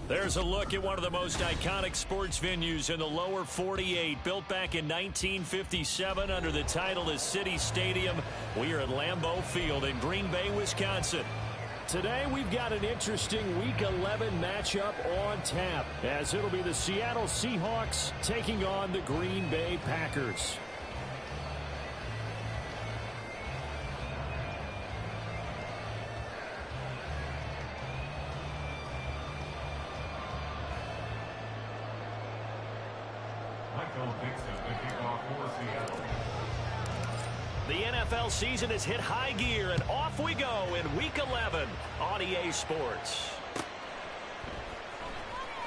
There's a look at one of the most iconic sports venues in the lower 48. Built back in 1957 under the title of City Stadium. We are at Lambeau Field in Green Bay, Wisconsin. Today we've got an interesting Week 11 matchup on tap, as it'll be the Seattle Seahawks taking on the Green Bay Packers. The NFL season has hit high gear, and off we go in Week 11 on EA Sports.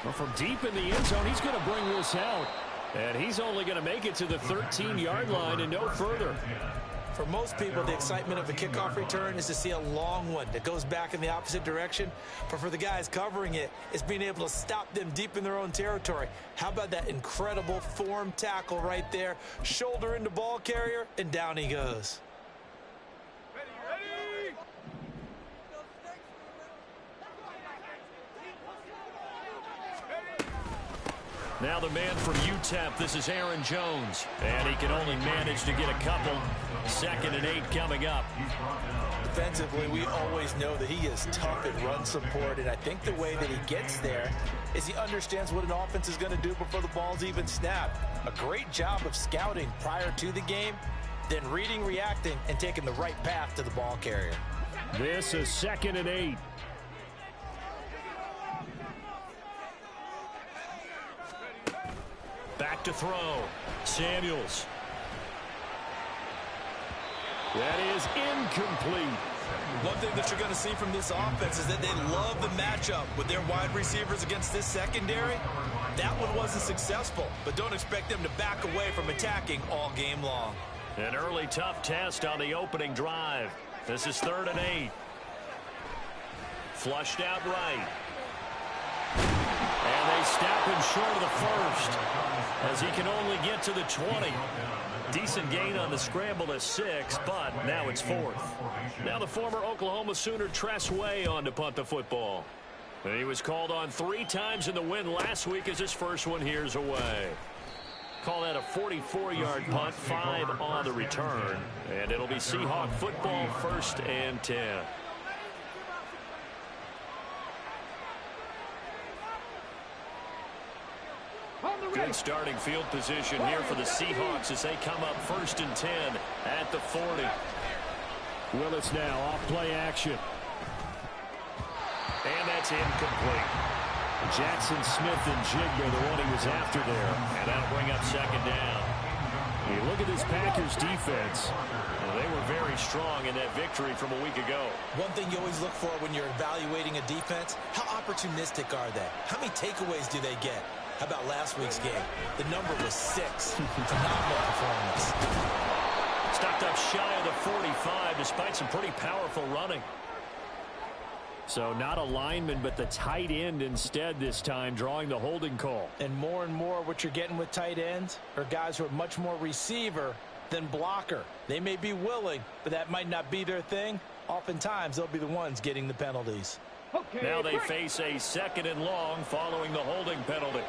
Well, from deep in the end zone, he's going to bring this out. And he's only going to make it to the 13-yard line and no further. For most people, the excitement of a kickoff return is to see a long one that goes back in the opposite direction. But for the guys covering it, it's being able to stop them deep in their own territory. How about that incredible form tackle right there? Shoulder into ball carrier, and down he goes. Now the man from UTEP, this is Aaron Jones. And he can only manage to get a couple. 2nd and 8 coming up. Defensively, we always know that he is tough at run support, and I think the way that he gets there is he understands what an offense is going to do before the ball's even snapped. A great job of scouting prior to the game, then reading, reacting, and taking the right path to the ball carrier. This is 2nd and 8. Back to throw. Samuels. That is incomplete. One thing that you're going to see from this offense is that they love the matchup with their wide receivers against this secondary. That one wasn't successful, but don't expect them to back away from attacking all game long. An early tough test on the opening drive. This is 3rd and 8. Flushed out right. And they stop him short of the first, as he can only get to the 20. Decent gain on the scramble to 6, but now it's 4th. Now the former Oklahoma Sooner Tress Way on to punt the football. And he was called on 3 times in the win last week as his first one here's away. Call that a 44-yard punt, 5 on the return. And it'll be Seahawk football, 1st and 10. Good starting field position here for the Seahawks as they come up 1st and 10 at the 40. Willis now off play action. And that's incomplete. Jackson Smith and Jigba, the one he was after there. And that'll bring up 2nd down. You look at this Packers defense. Well, they were very strong in that victory from a week ago. One thing you always look for when you're evaluating a defense, how opportunistic are they? How many takeaways do they get? How about last week's game? The number was 6. Phenomenal performance. Stopped up shy of the 45 despite some pretty powerful running. So not a lineman, but the tight end instead this time, drawing the holding call. And more what you're getting with tight ends are guys who are much more receiver than blocker. They may be willing, but that might not be their thing. Oftentimes, they'll be the ones getting the penalties. Okay, now they face a 2nd and long following the holding penalty.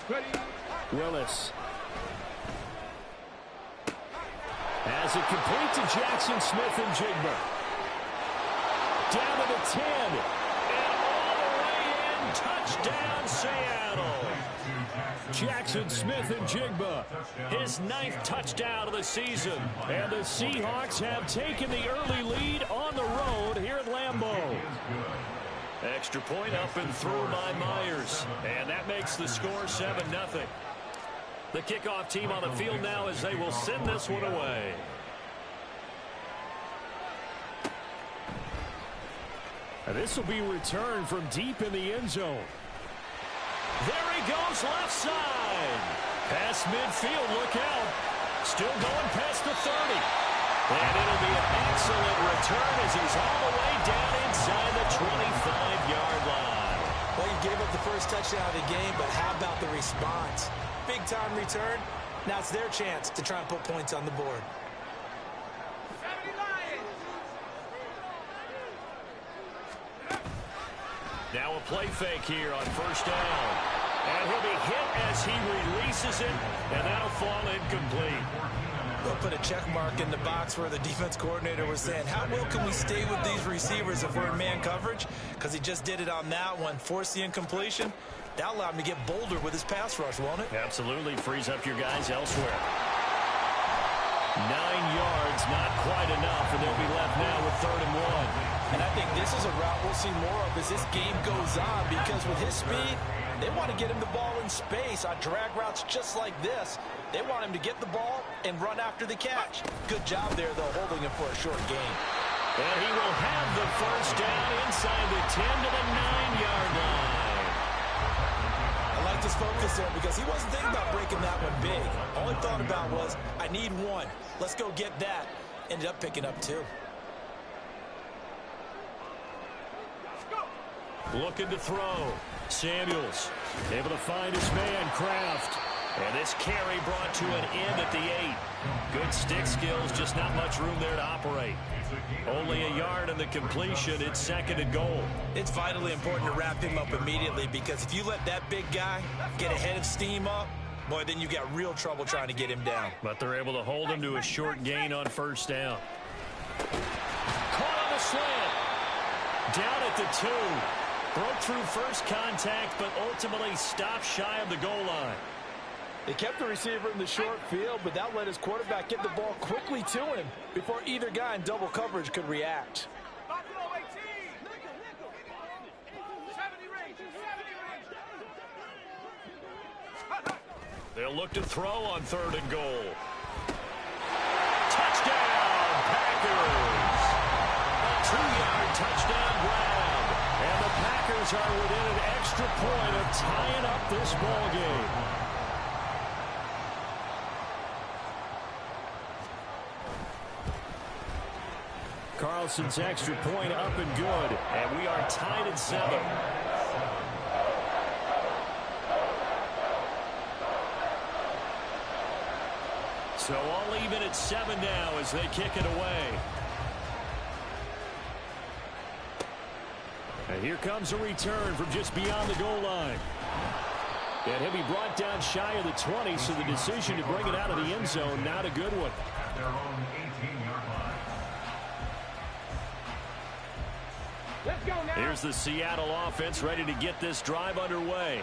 Ready. Willis. Has it complete to Jackson Smith and Jigba. Down to the 10. And all the way in. Touchdown, Seattle. Jackson Smith and Jigba. His 9th touchdown of the season. And the Seahawks have taken the early lead on the road here at Lambeau. Extra point up and through by Myers. And that makes the score 7-0. The kickoff team on the field now as they will send this one away. And this will be returned from deep in the end zone. There he goes left side. Past midfield, look out. Still going past the 30. And it'll be an excellent return as he's all the way down inside the 25-yard line. Well, you gave up the first touchdown of the game, but how about the response? Big-time return. Now it's their chance to try and put points on the board. Now a play fake here on first down. And he'll be hit as he releases it, and that'll fall incomplete. They'll put a check mark in the box where the defense coordinator was saying, how well can we stay with these receivers if we're in man coverage? Because he just did it on that one, forced the incompletion. That allowed him to get bolder with his pass rush, won't it? Absolutely. Frees up your guys elsewhere. 9 yards, not quite enough, and they'll be left now with 3rd and 1. And I think this is a route we'll see more of as this game goes on, because with his speed, they want to get him the ball in space on drag routes just like this. They want him to get the ball and run after the catch. Good job there, though, holding him for a short gain. And he will have the first down inside the 10 to the 9-yard line. I like his focus there because he wasn't thinking about breaking that one big. All he thought about was, I need one. Let's go get that. Ended up picking up 2. Looking to throw. Samuels able to find his man, Kraft. And this carry brought to an end at the 8. Good stick skills, just not much room there to operate. Only a yard in the completion. It's 2nd and goal. It's vitally important to wrap him up immediately, because if you let that big guy get ahead of steam up, boy, then you got real trouble trying to get him down. But they're able to hold him to a short gain on first down. Caught on the slant. Down at the 2. Broke through first contact, but ultimately stopped shy of the goal line. They kept the receiver in the short field, but that let his quarterback get the ball quickly to him before either guy in double coverage could react. They'll look to throw on 3rd and goal. Touchdown, Packers! A 2-yard touchdown grab. And the Packers are within an extra point of tying up this ball game. Carlson's extra point up and good, and we are tied at 7. So all even at 7 now as they kick it away. And here comes a return from just beyond the goal line. And he'll be brought down shy of the 20, so the decision to bring it out of the end zone, not a good one. Their own 18-yard line. Let's go now. Here's the Seattle offense ready to get this drive underway.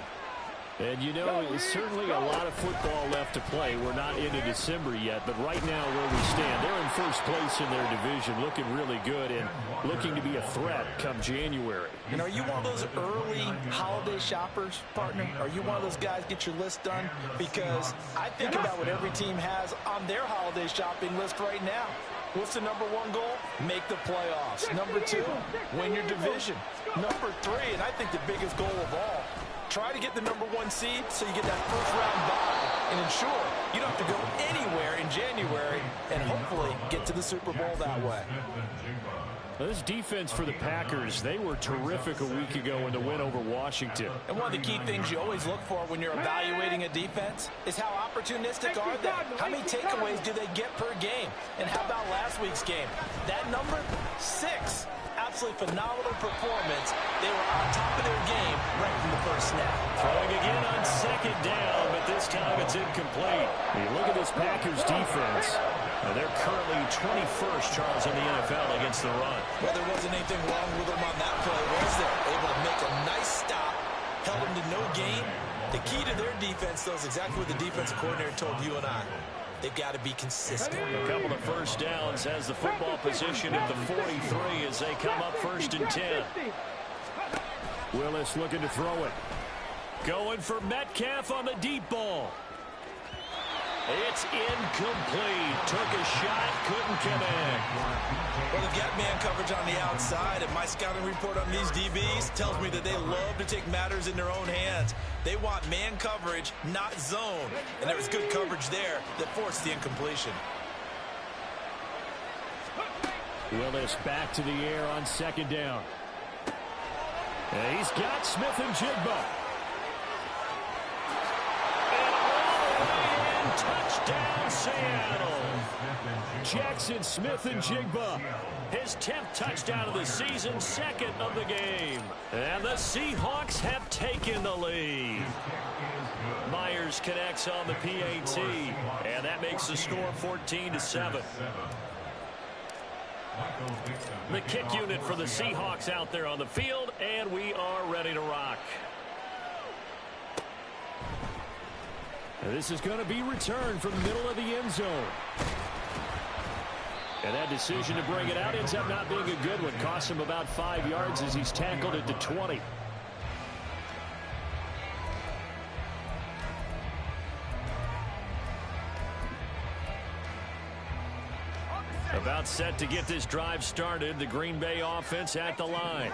And, you know, there's certainly a lot of football left to play. We're not into December yet, but right now where we stand, they're in first place in their division, looking really good and looking to be a threat come January. And are you one of those early holiday shoppers, partner? Are you one of those guys get your list done? Because I think about what every team has on their holiday shopping list right now. What's the number 1 goal? Make the playoffs. Number 2, win your division. Number 3, and I think the biggest goal of all, try to get the number 1 seed so you get that first-round bye and ensure you don't have to go anywhere in January and hopefully get to the Super Bowl that way. Well, this defense for the Packers, they were terrific a week ago in the win over Washington. And one of the key things you always look for when you're evaluating a defense is how opportunistic are they? How many takeaways do they get per game? And how about last week's game? That number, 6. Absolutely phenomenal performance. They were on top of their game right from the first snap. Throwing again on 2nd down, but this time it's incomplete. You look at this Packers defense. They're currently 21st, Charles, in the NFL against the run. Well, there wasn't anything wrong with them on that play, was there? Able to make a nice stop, held them to no gain. The key to their defense, though, is exactly what the defensive coordinator told you and I. They've got to be consistent. A couple of first downs has the football position at the 43 as they come up 1st and 10. Willis looking to throw it. Going for Metcalf on the deep ball. It's incomplete. Took a shot, couldn't connect. Well, they've got man coverage on the outside, and my scouting report on these DBs tells me that they love to take matters in their own hands. They want man coverage, not zone. And there was good coverage there that forced the incompletion. Willis back to the air on 2nd down. And he's got Smith and Jigba. And touchdown! Touchdown, Seattle. Jackson Smith-Njigba, his 10th touchdown of the season, 2nd of the game. And the Seahawks have taken the lead. Myers connects on the PAT, and that makes the score 14-7. The kick unit for the Seahawks out there on the field, and we are ready to rock. And this is going to be returned from the middle of the end zone. And that decision to bring it out ends up not being a good one. Costs him about 5 yards as he's tackled at the 20. About set to get this drive started. The Green Bay offense at the line.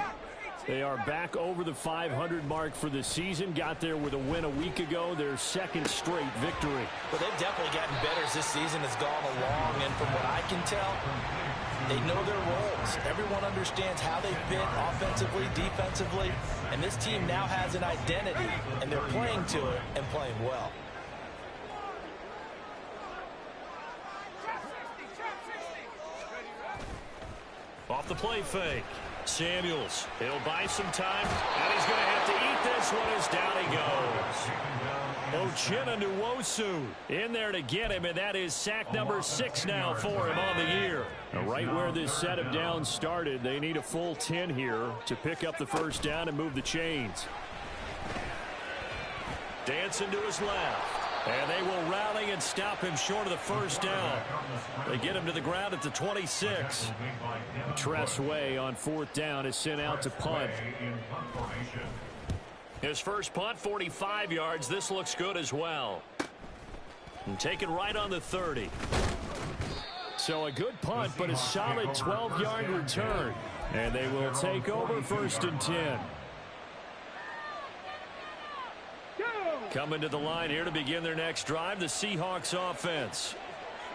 They are back over the 500 mark for the season. Got there with a win a week ago. Their 2nd straight victory. Well, they've definitely gotten better as this season has gone along. And from what I can tell, they know their roles. Everyone understands how they fit offensively, defensively. And this team now has an identity. And they're playing to it and playing well. Off the play fake. Samuels, he'll buy some time, and he's going to have to eat this one as down he goes. Uchenna Nwosu in there to get him, and that is sack number 6 now for him on the year. Now, right where this set of downs started, they need a full 10 here to pick up the first down and move the chains. Dancing to his left. And they will rally and stop him short of the first down. They get him to the ground at the 26. Tress Way on 4th down is sent out to punt. His first punt, 45 yards. This looks good as well. And taken right on the 30. So a good punt, but a solid 12-yard return. And they will take over 1st and 10. Coming to the line here to begin their next drive, the Seahawks offense.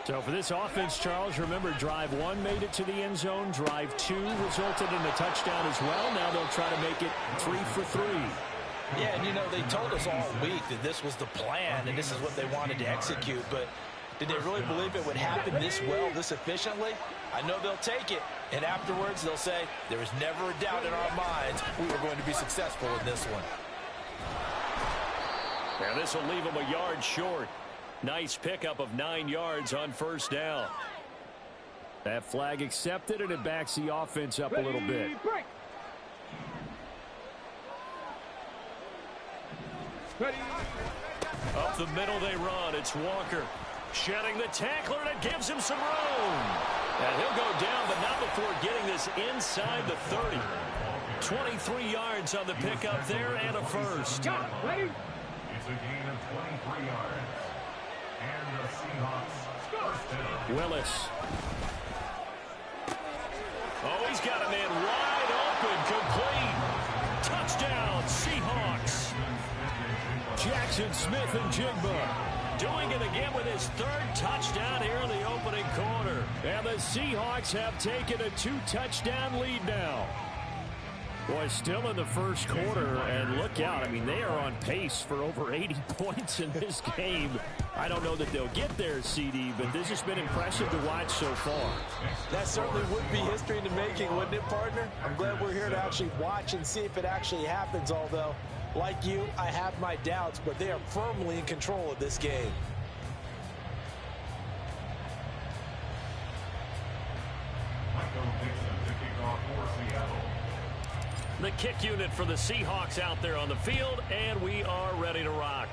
So for this offense, Charles, remember drive 1 made it to the end zone. Drive 2 resulted in a touchdown as well. Now they'll try to make it 3 for 3. Yeah, and you know, they told us all week that this was the plan and this is what they wanted to execute. But did they really believe it would happen this well, this efficiently? I know they'll take it. And afterwards, they'll say, there was never a doubt in our minds we were going to be successful in this one. And this will leave him a yard short. Nice pickup of 9 yards on 1st down. That flag accepted, and it backs the offense up a little bit. Up the middle they run. It's Walker. Shedding the tackler, and it gives him some room. And he'll go down, but not before getting this inside the 30. 23 yards on the pickup there, and a first. Ready? It's a gain of 23 yards. And the Seahawks first down. Willis. Oh, he's got a man wide open, complete. Touchdown, Seahawks. Jackson Smith-Njigba doing it again with his 3rd touchdown here in the opening quarter. And the Seahawks have taken a 2-touchdown lead now. Boy, still in the first quarter, and look out. I mean, they are on pace for over 80 points in this game. I don't know that they'll get there, CD, but this has been impressive to watch so far. That certainly would be history in the making, wouldn't it, partner? I'm glad we're here to actually watch and see if it actually happens, although, like you, I have my doubts, but they are firmly in control of this game. The kick unit for the Seahawks out there on the field, and we are ready to rock.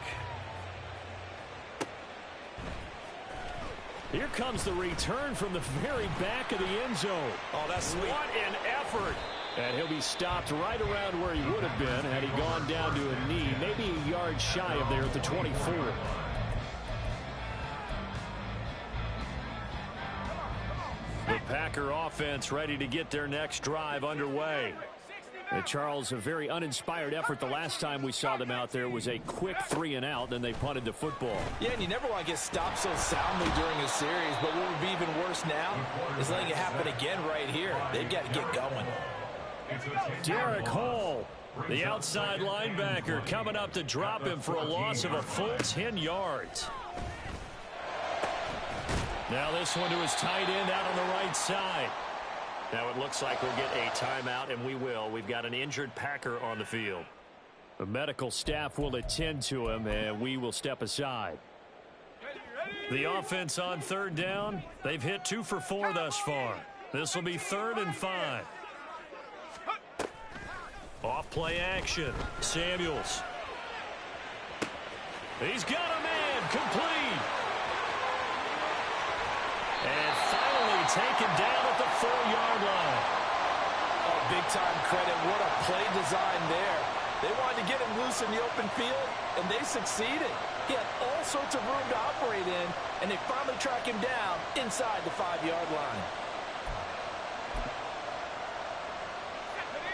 Here comes the return from the very back of the end zone. Oh, that's sweet. What an effort. And he'll be stopped right around where he would have been had he gone down to a knee, maybe a yard shy of there at the 24. The Packer offense ready to get their next drive underway. And Charles, a very uninspired effort the last time we saw them out there was a quick 3-and-out, then they punted the football. Yeah, and you never want to get stopped so soundly during a series, but what would be even worse now is letting it happen again right here. They've got to get going. Derek Hall, the outside linebacker, coming up to drop him for a loss of a full 10 yards. Now this one to his tight end out on the right side. Now it looks like we'll get a timeout, and we will. We've got an injured Packer on the field. The medical staff will attend to him, and we will step aside. The offense on third down. They've hit 2 for 4 thus far. This will be 3rd and 5. Off play action. Samuels. He's got a man. Complete. And finally taken down at the 4-yard line. Oh, big-time credit. What a play design there. They wanted to get him loose in the open field, and they succeeded. He had all sorts of room to operate in, and they finally track him down inside the 5-yard line.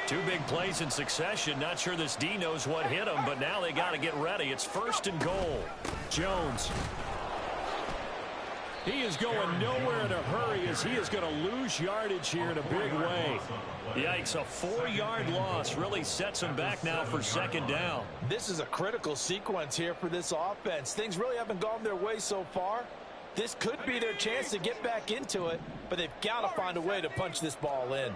2 big plays in succession. Not sure this D knows what hit him, but now they got to get ready. It's 1st and goal. Jones. He is going nowhere in a hurry as he is going to lose yardage here in a big way. Yikes, a 4-yard loss really sets him back now for 2nd down. This is a critical sequence here for this offense. Things really haven't gone their way so far. This could be their chance to get back into it, but they've got to find a way to punch this ball in.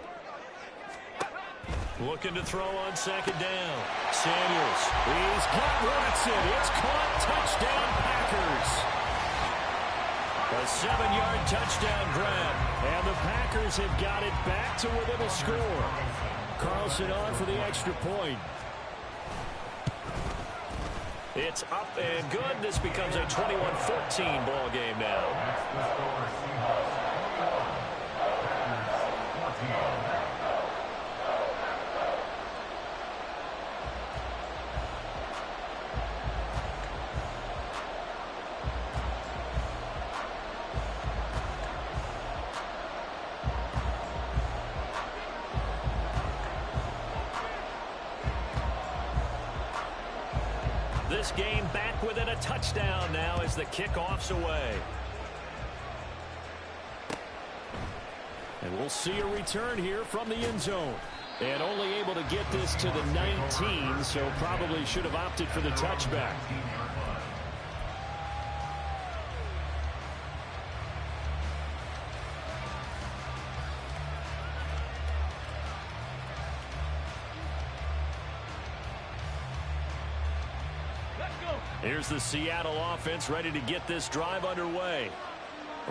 Looking to throw on 2nd down. Samuels. He's got Watson. It's caught. Touchdown, Packers. A 7-yard touchdown grab. And the Packers have got it back to within a score. Carlson on for the extra point. It's up and good. This becomes a 21-14 ball game now. This game back within a touchdown now as the kickoff's away. And we'll see a return here from the end zone. And only able to get this to the 19, so probably should have opted for the touchback. Here's the Seattle offense ready to get this drive underway.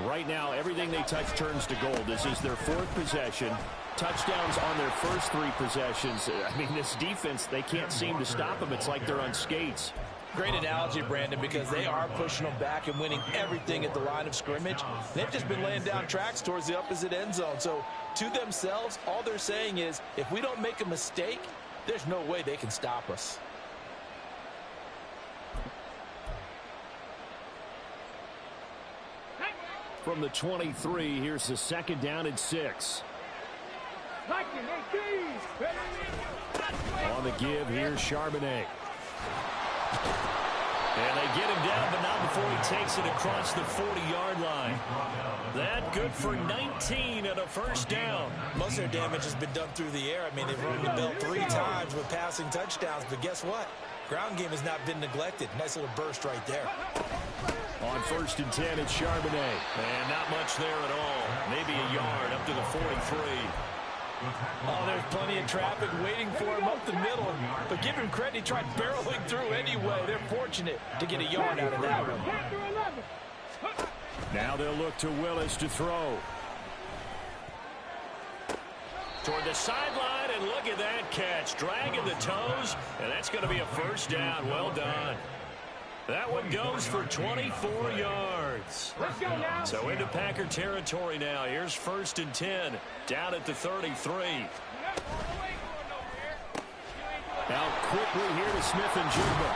Right now, everything they touch turns to gold. This is their 4th possession. Touchdowns on their first 3 possessions. I mean, this defense, they can't seem to stop them. It's like they're on skates. Great analogy, Brandon, because they are pushing them back and winning everything at the line of scrimmage. They've just been laying down tracks towards the opposite end zone. So, to themselves, all they're saying is, if we don't make a mistake, there's no way they can stop us. From the 23, here's the 2nd down and 6. On the give, here's Charbonnet. And they get him down, but not before he takes it across the 40-yard line. That good for 19 and a 1st down. Most of their damage has been done through the air. I mean, they've rung the bell 3 times with passing touchdowns, but guess what? Ground game has not been neglected. Nice little burst right there. On 1st and 10, it's Charbonnet. And not much there at all. Maybe a yard up to the 43. Oh, there's plenty of traffic waiting for him up the middle. But give him credit, he tried barreling through anyway. They're fortunate to get a yard out of that one. Now they'll look to Willis to throw. Toward the sideline, and look at that catch. Dragging the toes, and that's going to be a 1st down. Well done. That one goes for 24 yards. Let's go now. So into Packer territory now. Here's 1st and 10, down at the 33. Now quickly here to Smith and Jigba.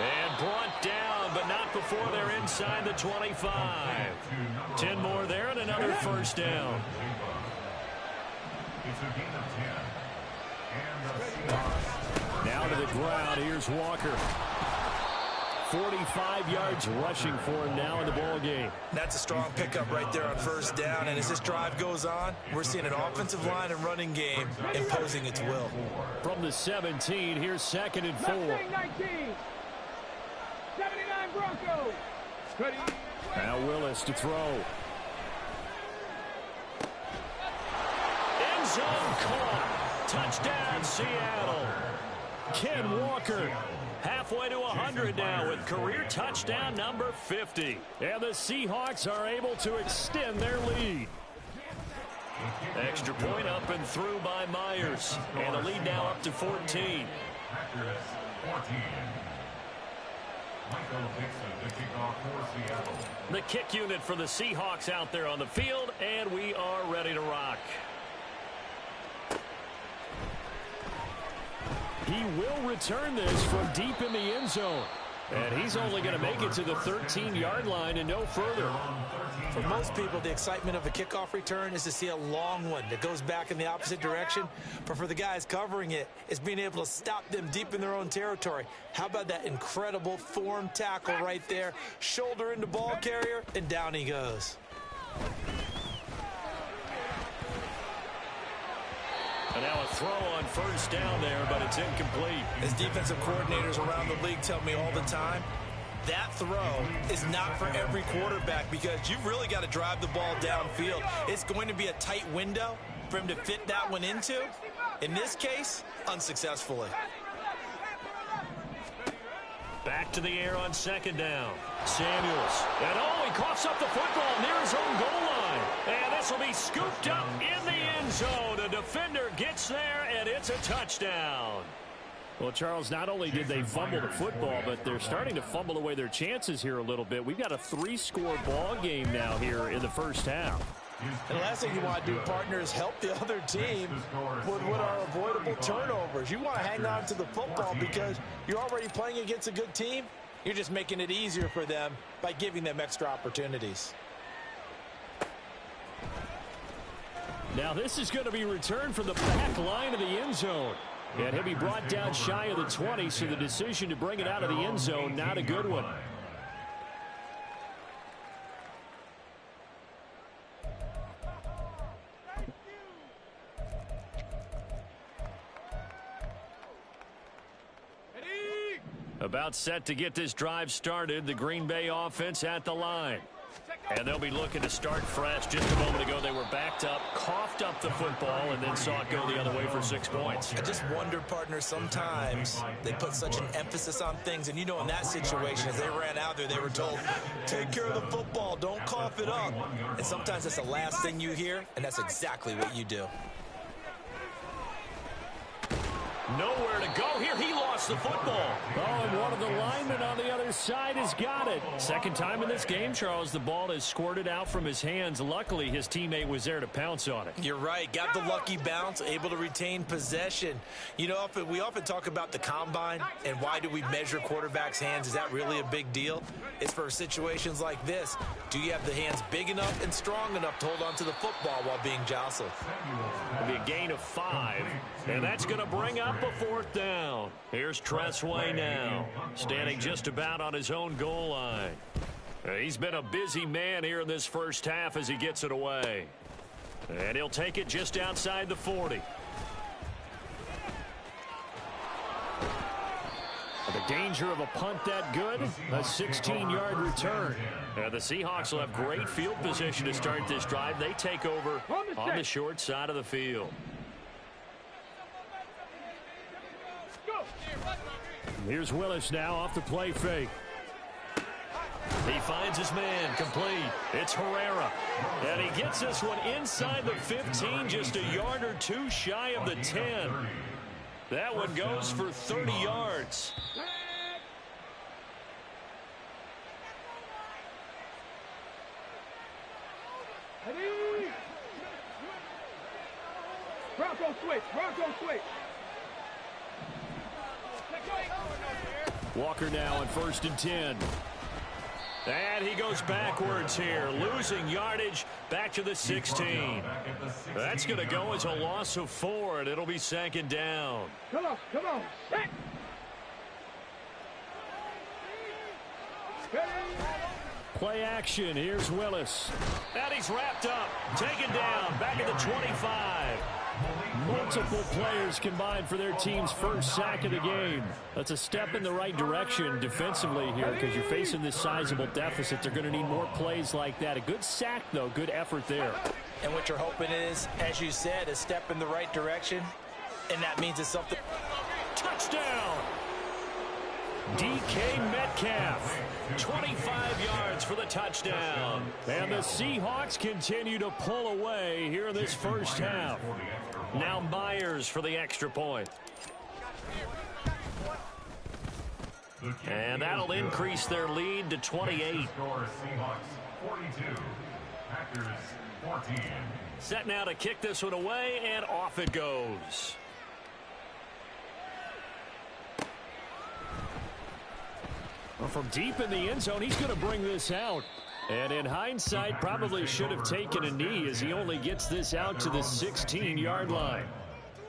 And brought down, but not before they're inside the 25. 10 more there and another 1st down. Now to the ground. Here's Walker. 45 yards rushing for him now in the ball game. That's a strong pickup right there on 1st down. And as this drive goes on, we're seeing an offensive line and running game imposing its will. From the 17, here's 2nd and 4. 19. 79 Broncos. Now Willis to throw. end zone, caught. Touchdown, Seattle. Ken Walker halfway to 100 now with career touchdown number 50. And the Seahawks are able to extend their lead. Extra point up and through by Myers. And the lead now up to 14. The kick unit for the Seahawks out there on the field, and we are ready to rock. He will return this from deep in the end zone. And he's only going to make it to the 13-yard line and no further. For most people, the excitement of a kickoff return is to see a long one that goes back in the opposite direction. But for the guys covering it, it's being able to stop them deep in their own territory. How about that incredible form tackle right there? Shoulder into ball carrier, and down he goes. And now a throw on first down there, but it's incomplete. As defensive coordinators around the league tell me all the time, that throw is not for every quarterback because you've really got to drive the ball downfield. It's going to be a tight window for him to fit that one into. In this case, unsuccessfully. Back to the air on second down. Samuels. And he coughs up the football near his own goal line. And this will be scooped up in the end zone. A defender gets there, and it's a touchdown. Well, Charles, not only did they fumble the football, but they're starting to fumble away their chances here a little bit. We've got a 3-score ball game now here in the first half. And the last thing you want to do, partner, is help the other team with what are avoidable turnovers. You want to hang on to the football because you're already playing against a good team. You're just making it easier for them by giving them extra opportunities. Now this is going to be returned from the back line of the end zone. And he'll be brought down shy of the 20, so the decision to bring it out of the end zone, not a good one. About set to get this drive started, the Green Bay offense at the line. And they'll be looking to start fresh. Just a moment ago, they were backed up, coughed up the football, and then saw it go the other way for 6 points. I just wonder, partner, sometimes they put such an emphasis on things. And, you know, in that situation, as they ran out there, they were told, take care of the football, don't cough it up. And sometimes that's the last thing you hear, and that's exactly what you do. Nowhere to go here. He lost the football. Oh, and one of the linemen on the other side has got it. Second time in this game, Charles, the ball has squirted out from his hands. Luckily, his teammate was there to pounce on it. You're right. Got the lucky bounce, able to retain possession. You know, we often talk about the combine and why do we measure quarterbacks' hands. Is that really a big deal? It's for situations like this. Do you have the hands big enough and strong enough to hold on to the football while being jostled? It'll be a gain of 5, and that's going to bring up a 4th down. Here's Tressway now, standing just about on his own goal line. He's been a busy man here in this first half as he gets it away. And he'll take it just outside the 40. The danger of a punt that good, a 16-yard return. And the Seahawks will have great field position to start this drive. They take over on the short side of the field. Here's Willis now off the play fake. He finds his man, complete. It's Herrera. And he gets this one inside the 15, just a yard or two shy of the 10. That one goes for 30 yards. Bronco switch, Bronco switch. Walker now on 1st and 10. And he goes backwards here, losing yardage back to the 16. That's going to go as a loss of 4, and it'll be 2nd down. Come on, set. Play action. Here's Willis. And he's wrapped up. Taken down. Back at the 25. Multiple players combined for their team's first sack of the game. That's a step in the right direction defensively here because you're facing this sizable deficit. They're going to need more plays like that. A good sack, though. Good effort there. And what you're hoping is, as you said, a step in the right direction. And that means it's something. Touchdown! DK Metcalf, 25 yards for the touchdown. And the Seahawks continue to pull away here in this first half. Now Myers for the extra point. And that'll increase their lead to 28. Seahawks 42, Packers 14. Set now to kick this one away, and off it goes. Well, from deep in the end zone, he's going to bring this out. And in hindsight, probably should have taken a knee as he only gets this out to the 16-yard line.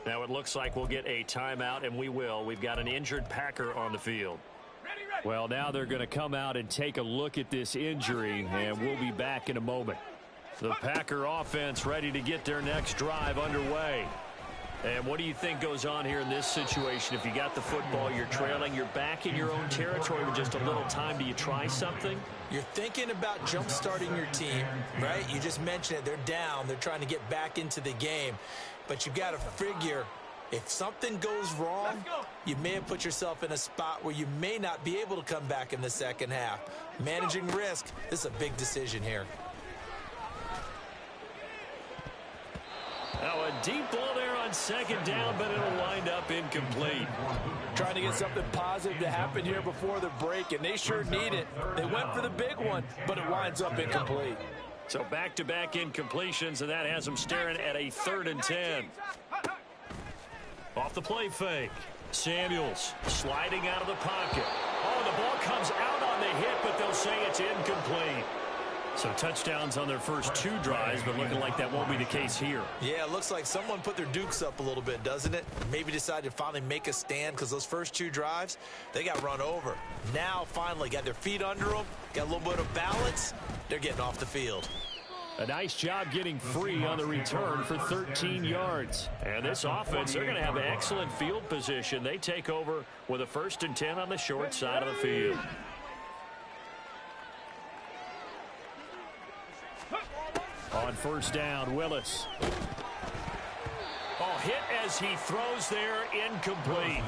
Now it looks like we'll get a timeout, and we will. We've got an injured Packer on the field. Well, now they're going to come out and take a look at this injury, and we'll be back in a moment. The Packer offense ready to get their next drive underway. And what do you think goes on here in this situation? If you got the football, you're trailing, you're back in your own territory with just a little time. Do you try something? You're thinking about jump-starting your team, right? You just mentioned it. They're down. They're trying to get back into the game. But you've got to figure, if something goes wrong, you may have put yourself in a spot where you may not be able to come back in the second half. Managing risk, this is a big decision here. Now a deep ball there on second down, but it'll wind up incomplete. Trying to get something positive to happen here before the break, and they sure need it. They went for the big one, but it winds up incomplete. So back-to-back incompletions, and that has them staring at a 3rd and 10. Off the play fake. Samuels sliding out of the pocket. Oh, the ball comes out on the hit, but they'll say it's incomplete. So touchdowns on their first 2 drives, but looking like that won't be the case here. Yeah, it looks like someone put their dukes up a little bit, doesn't it? Maybe decided to finally make a stand because those first 2 drives, they got run over. Now, finally, got their feet under them, got a little bit of balance. They're getting off the field. A nice job getting free on the return for 13 yards. And this offense, they're going to have excellent field position. They take over with a 1st and 10 on the short side of the field. On first down, Willis. Oh, hit as he throws there, incomplete.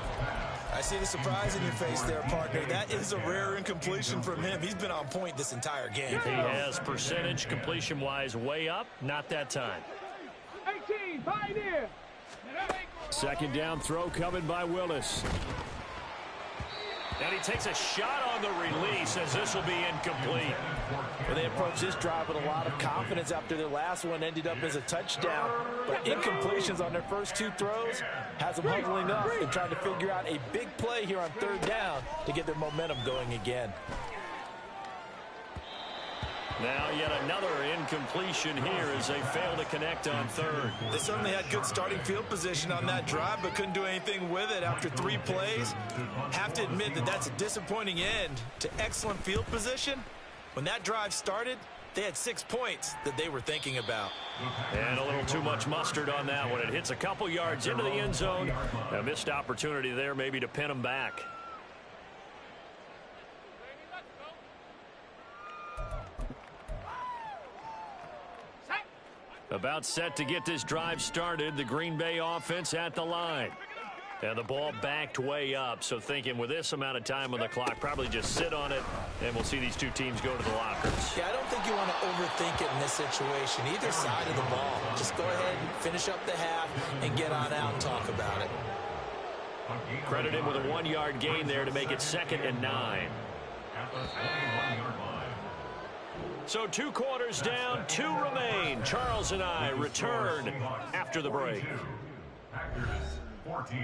I see the surprise in your face there, partner. That is a rare incompletion from him. He's been on point this entire game. He has percentage completion-wise way up, not that time. 18, Pioneer. 2nd down throw coming by Willis. And he takes a shot on the release as this will be incomplete. Well, they approached this drive with a lot of confidence after their last one ended up as a touchdown. But incompletions on their first 2 throws has them huddling up and trying to figure out a big play here on 3rd down to get their momentum going again. Now yet another incompletion here as they fail to connect on 3rd. They certainly had good starting field position on that drive, but couldn't do anything with it after 3 plays. Have to admit that that's a disappointing end to excellent field position. When that drive started, they had 6 points that they were thinking about. And a little too much mustard on that one. It hits a couple yards into the end zone. A missed opportunity there maybe to pin them back. About set to get this drive started. The Green Bay offense at the line. And the ball backed way up. So thinking with this amount of time on the clock, probably just sit on it, and we'll see these 2 teams go to the lockers. Yeah, I don't think you want to overthink it in this situation. Either side of the ball. Just go ahead and finish up the half and get on out and talk about it. Credit him with a 1-yard gain there to make it 2nd and 9. At the 21-yard line. So 2 quarters down, 2 remain. Charles and I return after the break. Packers 14.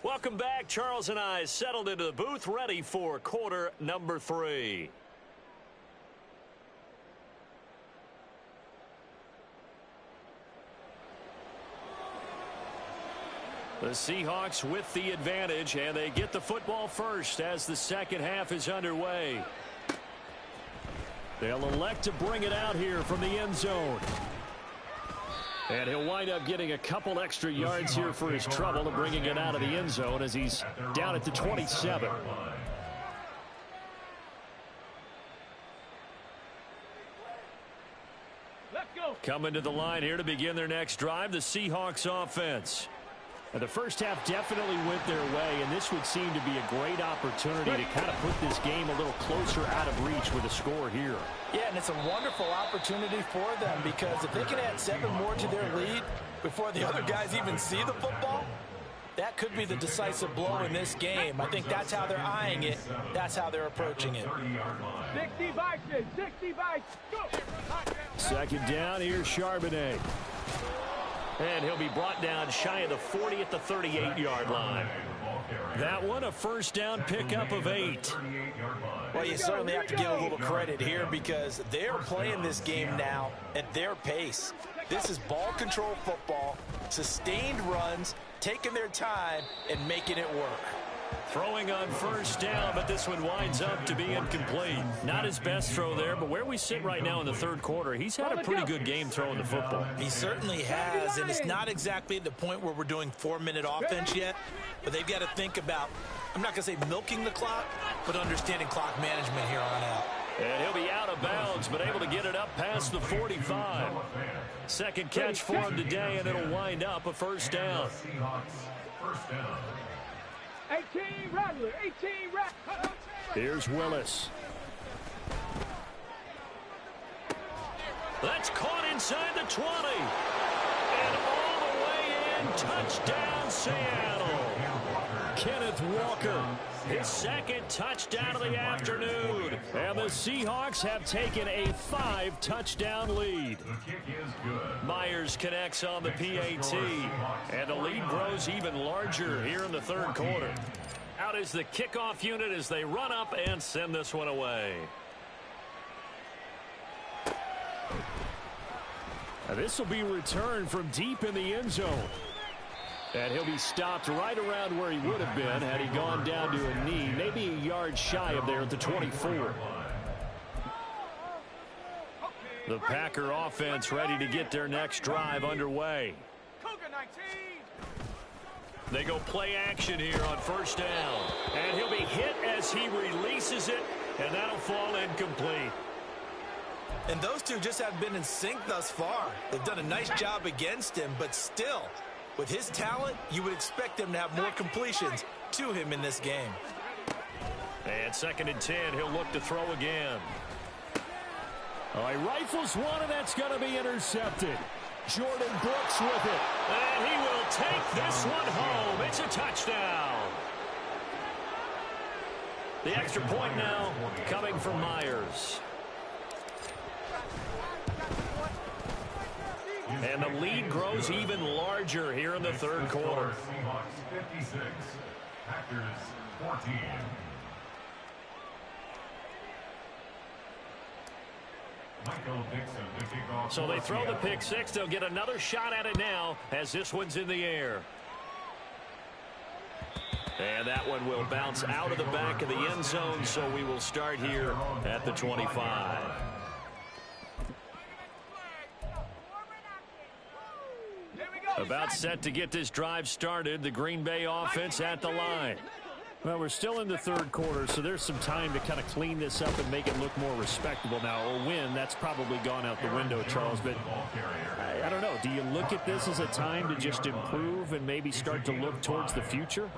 Welcome back. Charles and I settled into the booth, ready for quarter number 3. The Seahawks with the advantage, and they get the football first as the second half is underway. They'll elect to bring it out here from the end zone. And he'll wind up getting a couple extra yards here for his trouble of bringing it out of the end zone as he's down at the 27. Let's go. Coming to the line here to begin their next drive, the Seahawks offense. And the first half definitely went their way, and this would seem to be a great opportunity to kind of put this game a little closer out of reach with a score here. Yeah, and it's a wonderful opportunity for them because if they can add 7 more to their lead before the other guys even see the football, that could be the decisive blow in this game. I think that's how they're eyeing it. That's how they're approaching it. 60 by 60 by go. Second down, here's Charbonnet. And he'll be brought down shy of the 40 at the 38-yard line. That one a first down pickup of 8. Well, you certainly have to give a little credit here because they're playing this game now at their pace. This is ball control football, sustained runs, taking their time, and making it work. Throwing on first down, but this one winds up to be incomplete. Not his best throw there, but where we sit right now in the third quarter, he's had a pretty good game throwing the football. He certainly has, and it's not exactly at the point where we're doing 4-minute offense yet, but they've got to think about, I'm not going to say milking the clock, but understanding clock management here on out. And he'll be out of bounds, but able to get it up past the 45. Second catch for him today, and it'll wind up a first down. 18 Rattler, 18 Rattler. Here's Willis. That's caught inside the 20. And all the way in, touchdown Seattle. Kenneth Walker, his second touchdown of the afternoon. And the Seahawks have taken a 5-touchdown lead. Myers connects on the PAT. And the lead grows even larger here in the third quarter. Out is the kickoff unit as they run up and send this one away. Now this will be returned from deep in the end zone. And he'll be stopped right around where he would have been had he gone down to a knee, maybe a yard shy of there at the 24. The Packer offense ready to get their next drive underway. They go play action here on first down. And he'll be hit as he releases it, and that'll fall incomplete. And those two just haven't been in sync thus far. They've done a nice job against him, but still, with his talent, you would expect him to have more completions to him in this game. And 2nd and 10, he'll look to throw again. He rifles one, and that's going to be intercepted. Jordan Brooks with it. And he will take this one home. It's a touchdown. The extra point now coming from Myers. And the lead grows even larger here in the third quarter. Seahawks 56, Packers 14. So they throw the pick six. They'll get another shot at it now as this one's in the air. And that one will bounce out of the back of the end zone, so we will start here at the 25. About set to get this drive started. The Green Bay offense at the line. Well, we're still in the third quarter, so there's some time to kind of clean this up and make it look more respectable. Now, a win, that's probably gone out the window, Charles, but I don't know. Do you look at this as a time to just improve and maybe start to look towards the future?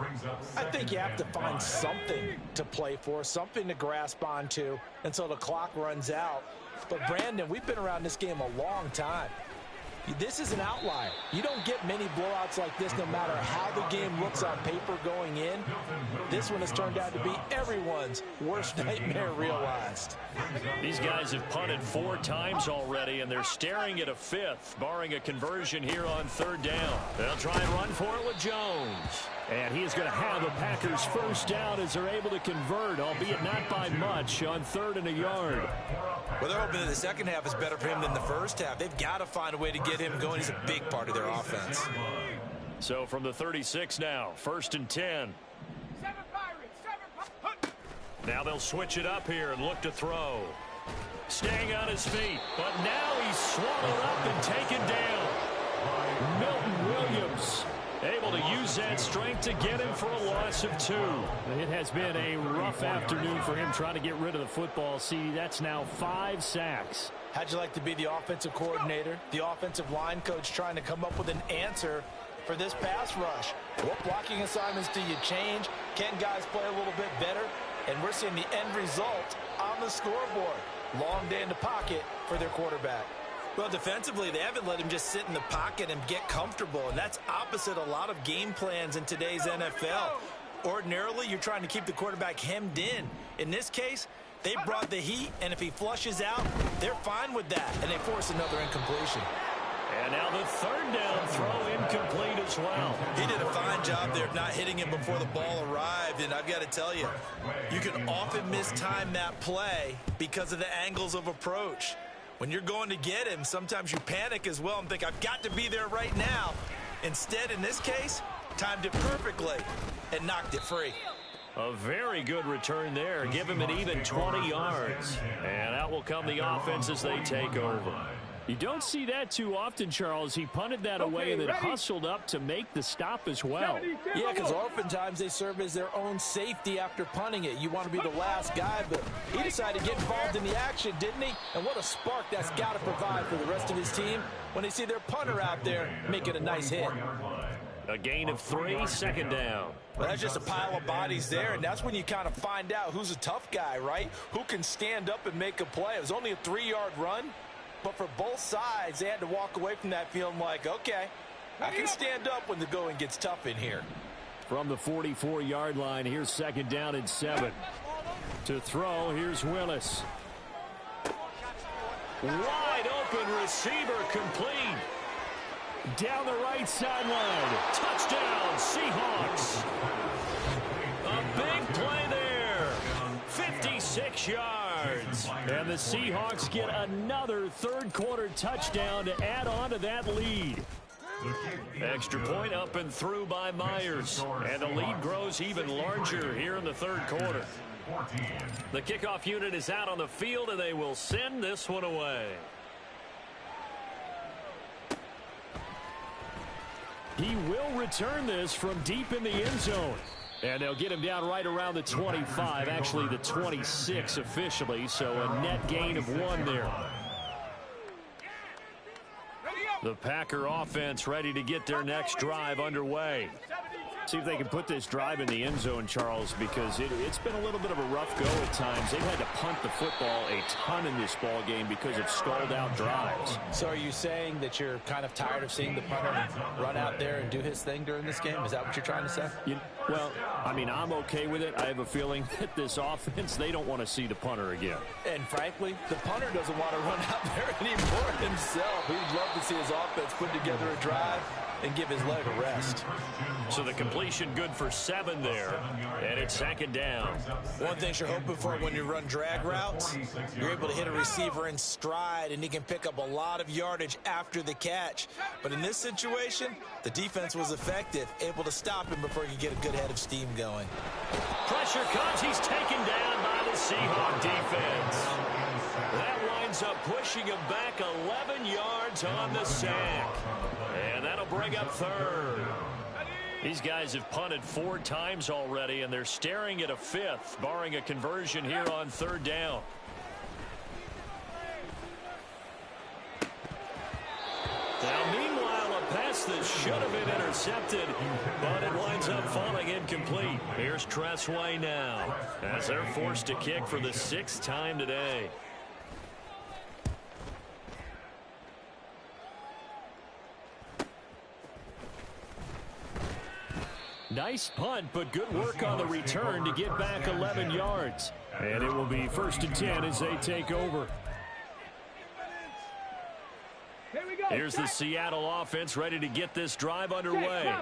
I think you have to find something to play for, something to grasp onto until the clock runs out. But, Brandon, we've been around this game a long time. This is an outlier. You don't get many blowouts like this no matter how the game looks on paper going in. This one has turned out to be everyone's worst nightmare realized. These guys have punted 4 times already, and they're staring at a 5th, barring a conversion here on 3rd down. They'll try and run for it with Jones. And he is going to have the Packers first down as they're able to convert, albeit not by much, on 3rd and a yard. Well, they're hoping that the second half is better for him than the first half. They've got to find a way to get him going. He's a big part of their offense. So from the 36 now, 1st and 10. Now they'll switch it up here and look to throw. Staying on his feet, but now he's swallowed up and taken down. Milton Williams able to use that strength to get him for a loss of 2. It has been a rough afternoon for him trying to get rid of the football. See, that's now 5 sacks. How'd you like to be the offensive coordinator, the offensive line coach trying to come up with an answer for this pass rush? What blocking assignments do you change? Can guys play a little bit better? And we're seeing the end result on the scoreboard. Long day in the pocket for their quarterback. Well, defensively, they haven't let him just sit in the pocket and get comfortable, and that's opposite a lot of game plans in today's NFL. Ordinarily, you're trying to keep the quarterback hemmed in. In this case, they brought the heat, and if he flushes out, they're fine with that, and they force another incompletion. And now the 3rd down throw incomplete as well. He did a fine job there of not hitting him before the ball arrived, and I've got to tell you, you can often mistime that play because of the angles of approach. When you're going to get him, sometimes you panic as well and think, I've got to be there right now. Instead, in this case, timed it perfectly and knocked it free. A very good return there. Give him an even 20 yards. And out will come the offense as they take over. You don't see that too often, Charles. He punted that away and then hustled up to make the stop as well. Yeah, because oftentimes they serve as their own safety after punting it. You want to be the last guy, but he decided to get involved in the action, didn't he? And what a spark that's got to provide for the rest of his team when they see their punter out there making a nice hit. A gain of 3, 2nd down. Well, that's just a pile of bodies there, and that's when you kind of find out who's a tough guy, right? Who can stand up and make a play. It was only a 3-yard run. But for both sides, they had to walk away from that feeling like, okay, I can stand up when the going gets tough in here. From the 44-yard line, here's 2nd down and 7. To throw, here's Willis. Wide open receiver complete. Down the right sideline. Touchdown, Seahawks. A big play there. 56 yards. And the Seahawks get another 3rd quarter touchdown to add on to that lead. Extra point up and through by Myers. And the lead grows even larger here in the 3rd quarter. The kickoff unit is out on the field, and they will send this one away. He will return this from deep in the end zone. And they'll get him down right around the 25, actually the 26 officially, so a net gain of 1 there. The Packer offense ready to get their next drive underway. See if they can put this drive in the end zone, Charles, because it's been a little bit of a rough go at times. They've had to punt the football a ton in this ball game because of stalled-out drives. So are you saying that you're kind of tired of seeing the punter run out there and do his thing during this game? Is that what you're trying to say? Well, I mean, I'm okay with it. I have a feeling that this offense, they don't want to see the punter again. And frankly, the punter doesn't want to run out there anymore himself. He'd love to see his offense put together a drive and give his leg a rest. So the completion good for 7 there, and it's 2nd down. One thing you're hoping for when you run drag routes, you're able to hit a receiver in stride, and he can pick up a lot of yardage after the catch. But in this situation, the defense was effective, able to stop him before he could get a good head of steam going. Pressure comes. He's taken down by the Seahawk defense. That winds up pushing him back 11 yards on the sack. And that'll bring up 3rd. These guys have punted 4 times already, and they're staring at a 5th, barring a conversion here on 3rd down. Now, meanwhile, a pass that should have been intercepted, but it winds up falling incomplete. Here's Tressway now, as they're forced to kick for the 6th time today. Nice punt, but good work on the return to get back 11 yards. And it will be 1st and 10 as they take over. Here's the Seattle offense ready to get this drive underway.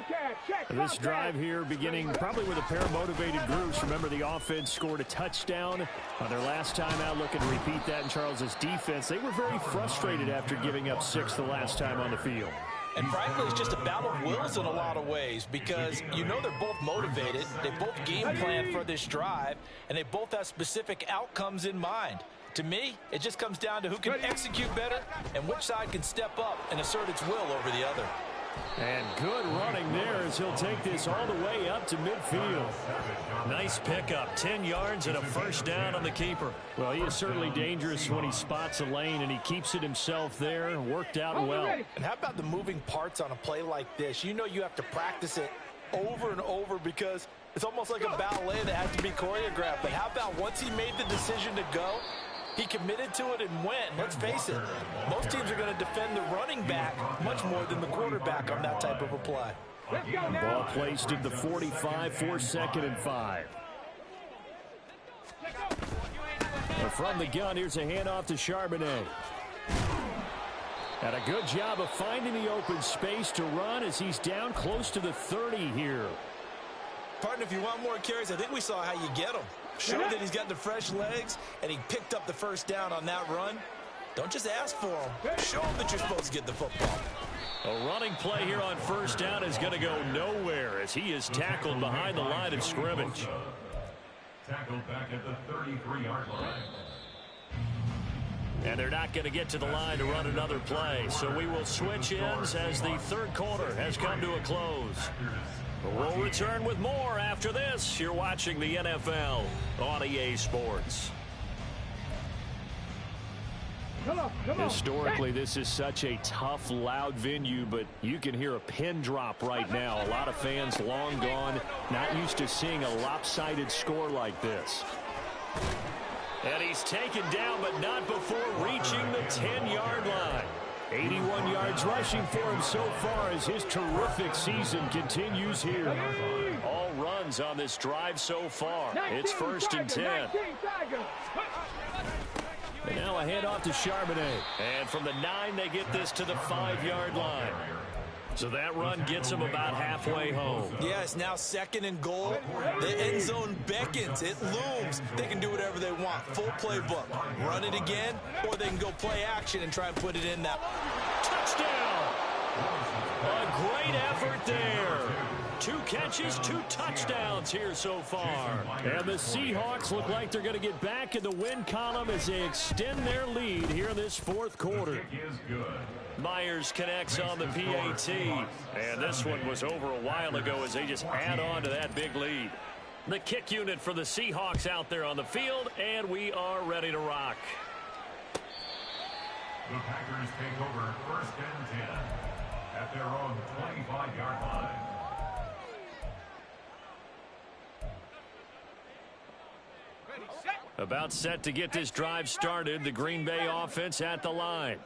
This drive here beginning probably with a pair of motivated groups. Remember, the offense scored a touchdown on their last time out, looking to repeat that in Charles's defense. They were very frustrated after giving up 6 the last time on the field. And frankly, it's just a battle of wills in a lot of ways because you know they're both motivated. They both game plan for this drive, and they both have specific outcomes in mind. To me, it just comes down to who can execute better and which side can step up and assert its will over the other. And good running there as he'll take this all the way up to midfield. Nice pickup, 10 yards and a first down on the keeper. Well, he is certainly dangerous when he spots a lane, and he keeps it himself there. Worked out well. And how about the moving parts on a play like this? You know you have to practice it over and over because it's almost like a ballet that has to be choreographed. But how about once he made the decision to go, he committed to it and went. Let's face it, most teams are going to defend the running back much more than the quarterback on that type of a play. Ball placed at the 45 for 2nd and 5. From the gun, here's a handoff to Charbonnet. And a good job of finding the open space to run as he's down close to the 30 here. Partner, if you want more carries, I think we saw how you get them. Show that he's got the fresh legs, and he picked up the first down on that run. Don't just ask for him. Show him that you're supposed to get the football. A running play here on first down is going to go nowhere as he is tackled behind the line of scrimmage. Tackled back at the 33-yard line. And they're not going to get to the line to run another play. So we will switch ends as the third quarter has come to a close. We'll return with more after this. You're watching the NFL on EA Sports. Historically, this is such a tough, loud venue, but you can hear a pin drop right now. A lot of fans long gone, not used to seeing a lopsided score like this. And he's taken down, but not before reaching the 10-yard line. 81 yards rushing for him so far as his terrific season continues here. All runs on this drive so far. It's 1st and 10. And now a handoff to Charbonnet. And from the 9, they get this to the 5-yard line. So that run gets them about halfway home. Yeah, it's now 2nd and goal. The end zone beckons. It looms. They can do whatever they want. Full playbook. Run it again, or they can go play action and try and put it in that. Touchdown! A great effort there. 2 catches, 2 touchdowns here so far. And the Seahawks look like they're going to get back in the win column as they extend their lead here in this 4th quarter. Myers connects on the PAT. And this one was over a while ago as they just add on to that big lead. The kick unit for the Seahawks out there on the field, and we are ready to rock. The Packers take over 1st and 10 at their own 25-yard line. About set to get this drive started. The Green Bay offense at the line.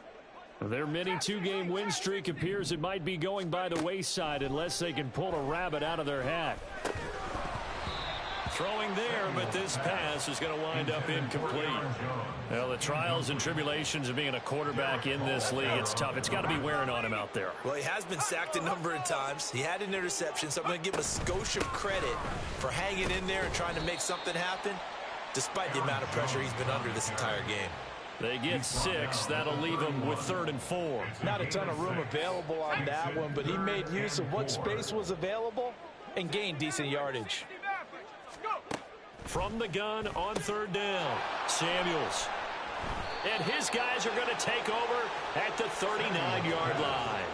Their mini 2-game win streak appears it might be going by the wayside unless they can pull a rabbit out of their hat. Throwing there, but this pass is going to wind up incomplete. Well, the trials and tribulations of being a quarterback in this league, it's tough. It's got to be wearing on him out there. Well, he has been sacked a number of times. He had an interception, so I'm going to give him a skosh of credit for hanging in there and trying to make something happen, despite the amount of pressure he's been under this entire game. They get 6. That'll leave them with 3rd and 4. Not a ton of room available on that one, but he made use of what space was available and gained decent yardage. From the gun on 3rd down, Samuels. And his guys are going to take over at the 39-yard line.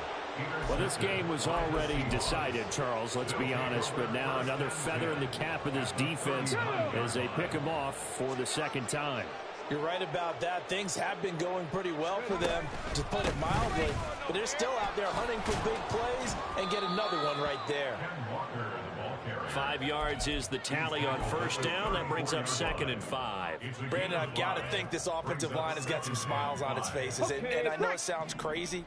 Well, this game was already decided, Charles, let's be honest, but now another feather in the cap of this defense as they pick him off for the 2nd time. You're right about that. Things have been going pretty well for them, to put it mildly, but they're still out there hunting for big plays and get another one right there. 5 yards is the tally on 1st down. That brings up 2nd and 5. Brandon, I've got to think this offensive line has got some smiles on its faces, and I know it sounds crazy,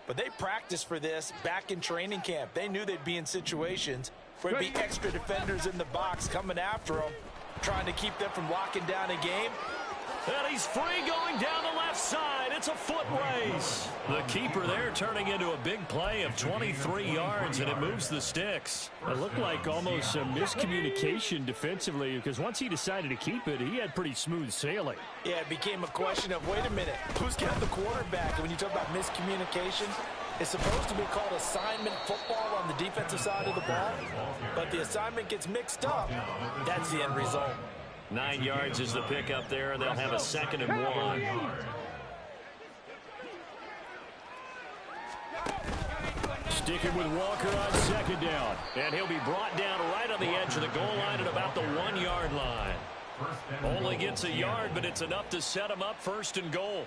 but they practiced for this back in training camp. They knew they'd be in situations where there'd be extra defenders in the box coming after them, trying to keep them from locking down a game. And he's free going down the left side. It's a foot race. The keeper there turning into a big play of 23 yards, and it moves the sticks. It looked like almost a miscommunication defensively because once he decided to keep it, he had pretty smooth sailing. Yeah, it became a question of, wait a minute, who's got the quarterback? And when you talk about miscommunication, It's supposed to be called assignment football on the defensive side of the ball, but the assignment gets mixed up. That's the end result. 9 yards is the pickup there, and they'll have a 2nd and 1. Sticking with Walker on 2nd down. And he'll be brought down right on the edge of the goal line at about the 1-yard line. Only gets a yard, but it's enough to set him up 1st and goal.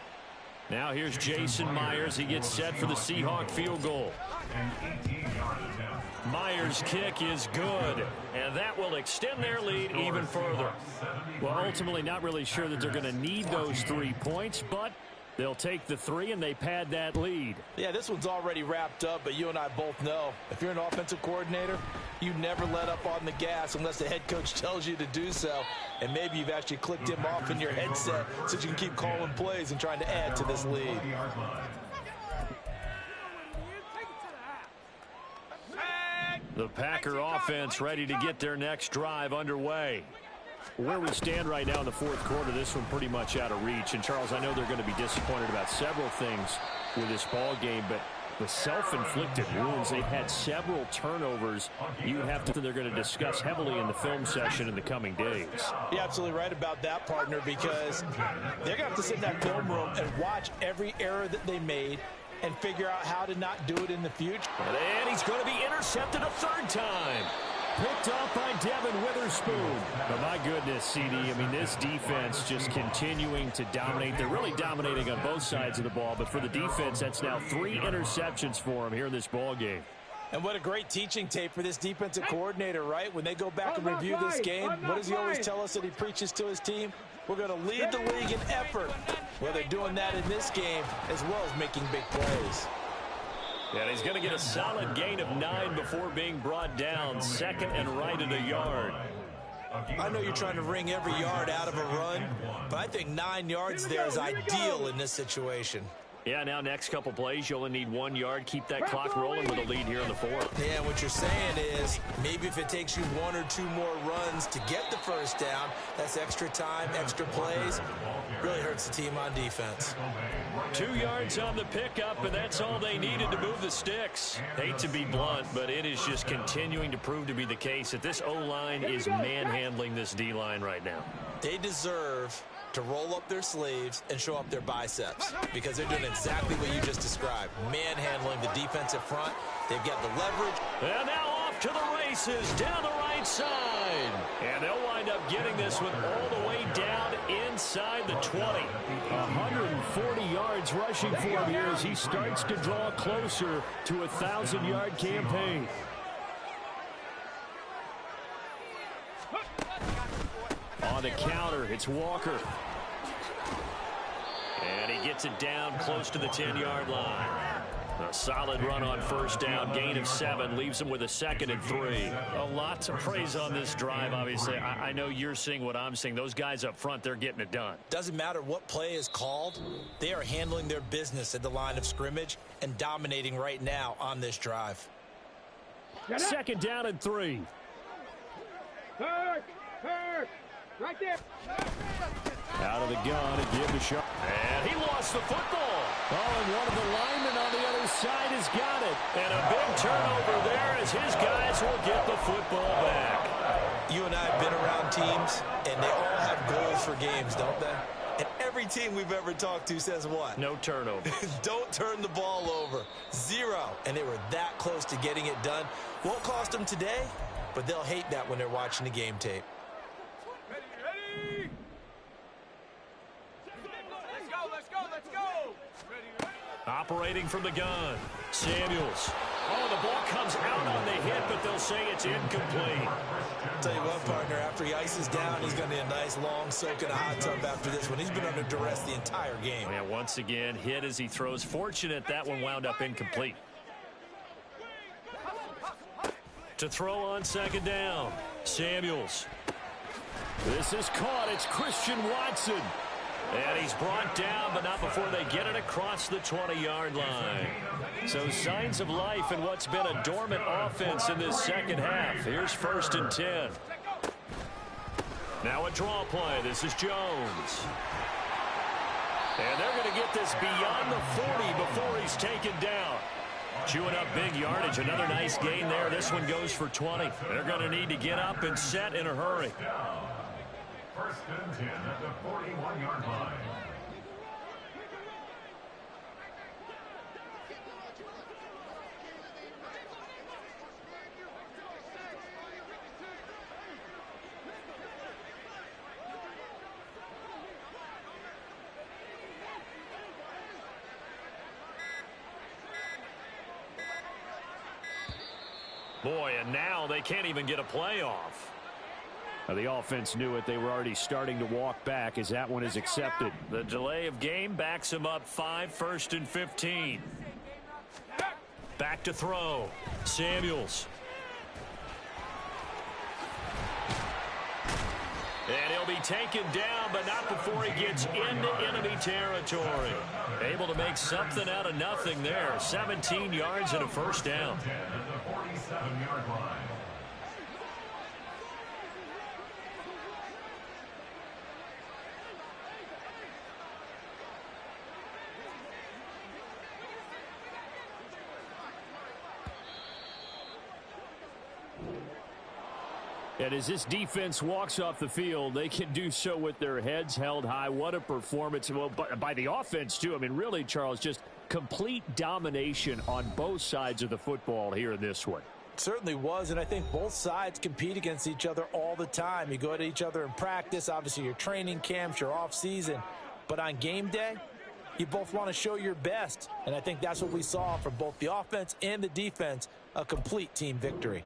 Now here's Jason Myers. He gets set for the Seahawk field goal. Myers' kick is good, and that will extend their lead even further. Well, ultimately not really sure that they're going to need those 3 points, but they'll take the 3 and they pad that lead. Yeah, this one's already wrapped up, but you and I both know if you're an offensive coordinator, you never let up on the gas unless the head coach tells you to do so. And maybe you've actually clicked him off in your headset so you can keep calling plays and trying to add to this lead. The Packer offense ready to get their next drive underway. Where we stand right now in the 4th quarter, this one pretty much out of reach. And, Charles, I know they're going to be disappointed about several things with this ball game, but the self-inflicted wounds, they've had several turnovers. You have to, they're going to discuss heavily in the film session in the coming days. You're absolutely right about that, partner, because they're going to have to sit in that film room and watch every error that they made and figure out how to not do it in the future. And he's going to be intercepted a 3rd time. Picked up by Devin Witherspoon. But my goodness, CD, I mean, this defense just continuing to dominate. They're really dominating on both sides of the ball, but for the defense, that's now 3 interceptions for them here in this ball game. And what a great teaching tape for this defensive coordinator, right? When they go back and review this game, what does he always tell us that he preaches to his team? We're going to lead the league in effort. Well, they're doing that in this game as well as making big plays. And he's going to get a solid gain of 9 before being brought down. 2nd and right at a yard. I know you're trying to wring every yard out of a run, but I think 9 yards there is ideal in this situation. Yeah, now next couple plays, you only need 1 yard. Keep that clock rolling with a lead here in the 4th. Yeah, what you're saying is maybe if it takes you 1 or 2 more runs to get the 1st down, that's extra time, extra plays. Really hurts the team on defense. 2 yards on the pickup, and that's all they needed to move the sticks. Hate to be blunt, but it is just continuing to prove to be the case that this O-line is manhandling this D-line right now. They deserve to roll up their sleeves and show up their biceps because they're doing exactly what you just described. Manhandling the defensive front. They've got the leverage. And now off to the races down the right side. And they'll wind up getting this one all the way down inside the 20. 140 yards rushing for him here as he starts to draw closer to a 1,000-yard campaign. On the counter, it's Walker. And he gets it down close to the 10-yard line. A solid run on 1st down, gain of 7, leaves him with a 2nd and 3. A lot to praise on this drive, obviously. I know you're seeing what I'm seeing. Those guys up front, they're getting it done. Doesn't matter what play is called. They are handling their business at the line of scrimmage and dominating right now on this drive. 2nd down and 3. Hurt! Right there! Out of the gun and give the shot. And he lost the football. Oh, and one of the linemen on the other side has got it. And a big turnover there as his guys will get the football back. You and I have been around teams, and they all have goals for games, don't they? And every team we've ever talked to says what? No turnover. Don't turn the ball over. 0. And they were that close to getting it done. Won't cost them today, but they'll hate that when they're watching the game tape. Ready! Let's go! Operating from the gun. Samuels. Oh, the ball comes out on the hit, but they'll say it's incomplete. Tell you what, partner, after he ices down, he's going to need a nice long soak in a hot tub after this one. He's been under duress the entire game. Yeah, once again, hit as he throws. Fortunate that one wound up incomplete. To throw on 2nd down. Samuels. This is caught. It's Christian Watson. And he's brought down, but not before they get it across the 20-yard line. So signs of life in what's been a dormant offense in this 2nd half. Here's 1st and 10. Now a draw play. This is Jones. And they're going to get this beyond the 40 before he's taken down. Chewing up big yardage. Another nice gain there. This one goes for 20. They're going to need to get up and set in a hurry. First and 10 at the 41-yard line. Boy, and now they can't even get a play off. The offense knew it. They were already starting to walk back as that one is accepted. The delay of game backs him up 5, 1st and 15. Back to throw. Samuels. And he'll be taken down, but not before he gets into enemy territory. Able to make something out of nothing there. 17 yards and a first down. 47-yard line. And as this defense walks off the field, they can do so with their heads held high. What a performance. Well, by the offense, too. I mean, really, Charles, just complete domination on both sides of the football here in this one. Certainly was, and I think both sides compete against each other all the time. You go at each other in practice, obviously your training camps, your off season, but on game day, you both want to show your best, and I think that's what we saw from both the offense and the defense, a complete team victory.